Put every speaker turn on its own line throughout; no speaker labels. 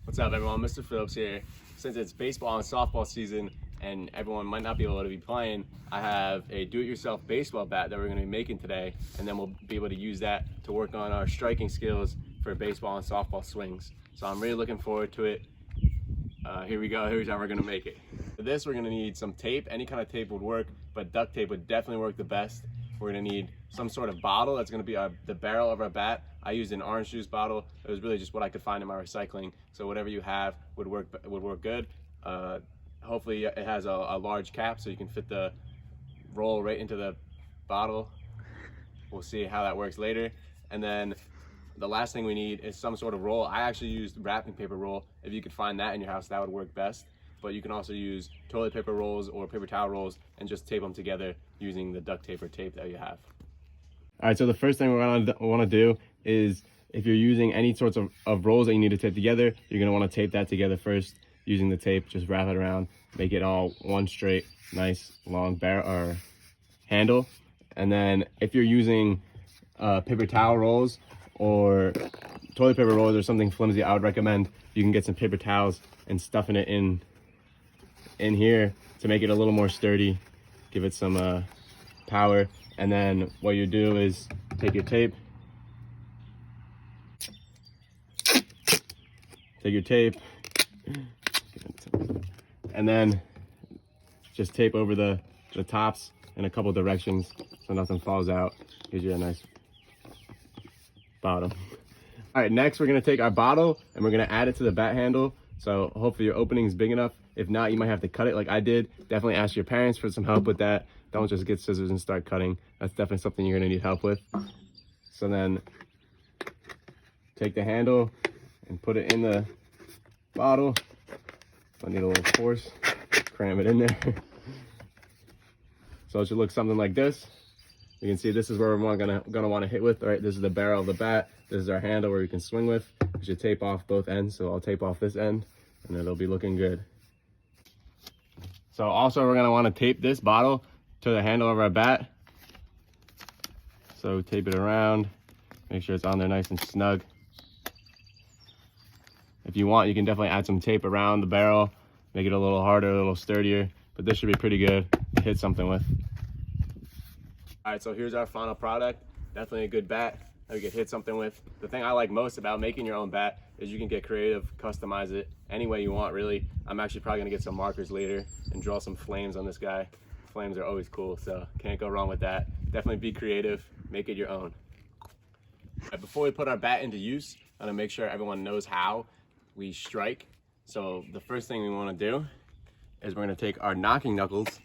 What's up, everyone? Mr. Phillips here. Since it's baseball and softball season and everyone might not be able to be playing, I have a do-it-yourself baseball bat that we're going to be making today, and then we'll be able to use that to work on our striking skills for baseball and softball swings. So I'm really looking forward to it. Here we go. Here's how we're going to make it. For this, we're going to need some tape. Any kind of tape would work, but duct tape would definitely work the best. We're going to need some sort of bottle. That's going to be the barrel of our bat. I used an orange juice bottle. It was really just what I could find in my recycling. So whatever you have would work good. Hopefully it has a large cap so you can fit the roll right into the bottle. We'll see how that works later. And then the last thing we need is some sort of roll. I actually used wrapping paper roll. If you could find that in your house, that would work best. But you can also use toilet paper rolls or paper towel rolls and just tape them together using the duct tape or tape that you have. All right, so the first thing we're gonna want to do is, if you're using any sorts of rolls that you need to tape together, you're gonna want to tape that together first using the tape. Just wrap it around, make it all one straight, nice long barrel or handle. And then if you're using paper towel rolls or toilet paper rolls or something flimsy, I would recommend you can get some paper towels and stuffing it in here to make it a little more sturdy, give it some power. And then what you do is take your tape, and then just tape over the tops in a couple directions so nothing falls out. Gives you a nice bottom. All right, next we're gonna take our bottle and we're gonna add it to the bat handle. So hopefully your opening is big enough. If not, you might have to cut it like I did. Definitely ask your parents for some help with that. Don't just get scissors and start cutting. That's definitely something you're gonna need help with. So then take the handle and put it in the bottle. I need a little force, cram it in there. So it should look something like this. You can see this is where we're gonna want to hit with. All right, this is the barrel of the bat. This is our handle where you can swing with. You should tape off both ends. So I'll tape off this end and it'll be looking good. So also we're gonna want to tape this bottle to the handle of our bat. So tape it around, make sure it's on there nice and snug. If you want, you can definitely add some tape around the barrel, make it a little harder, a little sturdier, but this should be pretty good to hit something with. All right, so here's our final product. Definitely a good bat that we could hit something with. The thing I like most about making your own bat is you can get creative, customize it any way you want, really. I'm actually probably gonna get some markers later and draw some flames on this guy. Flames are always cool, so can't go wrong with that. Definitely be creative, make it your own. Right, before we put our bat into use, I'm gonna make sure everyone knows how we strike. So the first thing we wanna do is we're gonna take our knocking knuckles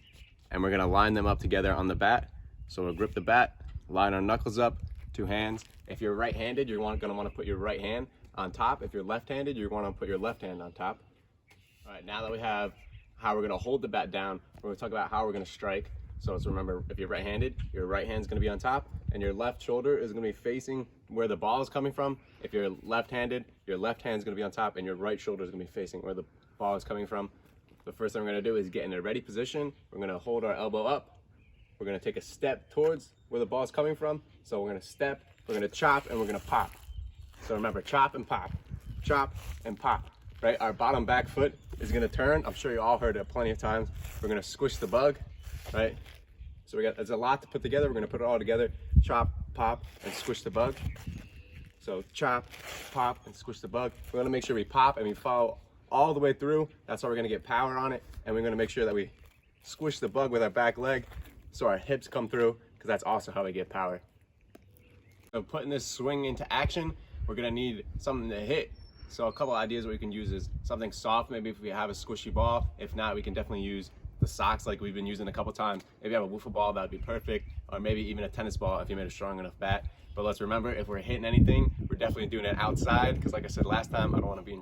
and we're gonna line them up together on the bat. So we'll grip the bat, line our knuckles up, two hands. If you're right-handed, you're gonna wanna put your right hand on top. If you're left-handed, you're gonna put your left hand on top. All right, now that we have how we're gonna hold the bat down, we're gonna talk about how we're gonna strike. So remember, if you're right-handed, your right hand's gonna be on top and your left shoulder is gonna be facing where the ball is coming from. If you're left-handed, your left hand's gonna be on top and your right shoulder is gonna be facing where the ball is coming from. The first thing we're gonna do is get in a ready position. We're gonna hold our elbow up. We're gonna take a step towards where the ball is coming from. So we're gonna step, we're gonna chop, and we're gonna pop. So remember, chop and pop, chop and pop, right? Our bottom back foot is gonna turn. I'm sure you all heard it plenty of times. We're gonna squish the bug, right? So there's a lot to put together. We're gonna put it all together. Chop, pop, and squish the bug. So chop, pop, and squish the bug. We're gonna make sure we pop and we follow all the way through. That's how we're gonna get power on it. And we're gonna make sure that we squish the bug with our back leg so our hips come through, because that's also how we get power. So putting this swing into action, we're gonna need something to hit. So a couple ideas what we can use is something soft, maybe if we have a squishy ball. If not, we can definitely use the socks like we've been using a couple times. If you have a wiffle ball, that'd be perfect. Or maybe even a tennis ball if you made a strong enough bat. But let's remember, if we're hitting anything, we're definitely doing it outside, because like I said last time, I don't wanna be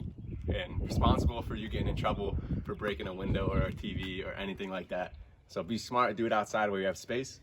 responsible for you getting in trouble for breaking a window or a TV or anything like that. So be smart, do it outside where you have space.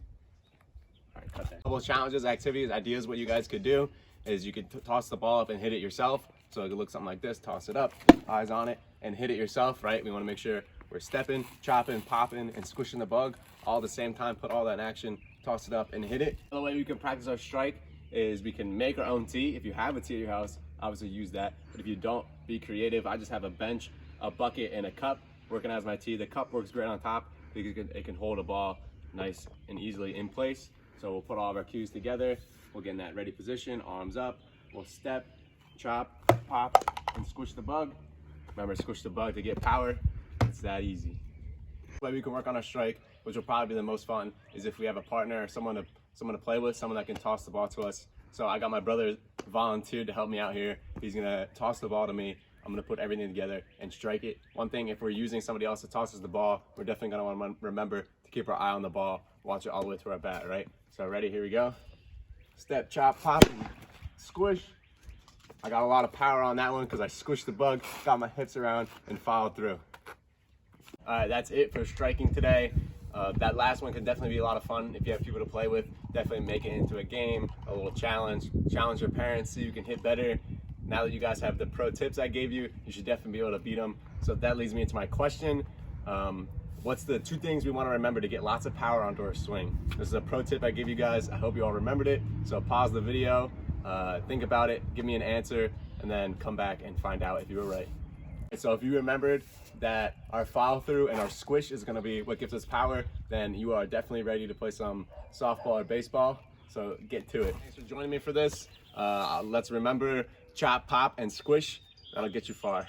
All right, cut that. Couple of challenges, activities, ideas, what you guys could do is you could toss the ball up and hit it yourself. So it could look something like this, toss it up, eyes on it, and hit it yourself, right? We wanna make sure we're stepping, chopping, popping, and squishing the bug all at the same time, put all that in action, toss it up and hit it. Another way we can practice our strike is we can make our own tee. If you have a tee at your house, obviously use that. But if you don't, be creative. I just have a bench, a bucket, and a cup working as my tee. The cup works great on top because it can hold a ball nice and easily in place. So we'll put all of our cues together. We'll get in that ready position, arms up. We'll step, chop, pop, and squish the bug. Remember, squish the bug to get power. It's that easy. The way we can work on our strike, which will probably be the most fun, is if we have a partner or someone to play with, someone that can toss the ball to us. So I got my brother volunteered to help me out here. He's gonna toss the ball to me. I'm gonna put everything together and strike it. One thing, if we're using somebody else that tosses the ball, we're definitely gonna want to remember to keep our eye on the ball, watch it all the way to our bat, right? So ready, here we go. Step, chop, pop, and squish. I got a lot of power on that one because I squished the bug, got my hips around, and followed through. All right, that's it for striking today. That last one can definitely be a lot of fun if you have people to play with. Definitely make it into a game, a little challenge. Challenge your parents so you can hit better. Now that you guys have the pro tips I gave you, you should definitely be able to beat them. So that leads me into my question. What's the 2 things we want to remember to get lots of power onto our swing? This is a pro tip I gave you guys. I hope you all remembered it. So pause the video, think about it, give me an answer, and then come back and find out if you were right. So if you remembered that our follow through and our squish is going to be what gives us power, then you are definitely ready to play some softball or baseball. So get to it. Thanks for joining me for this. Let's remember chop, pop, and squish. That'll get you far.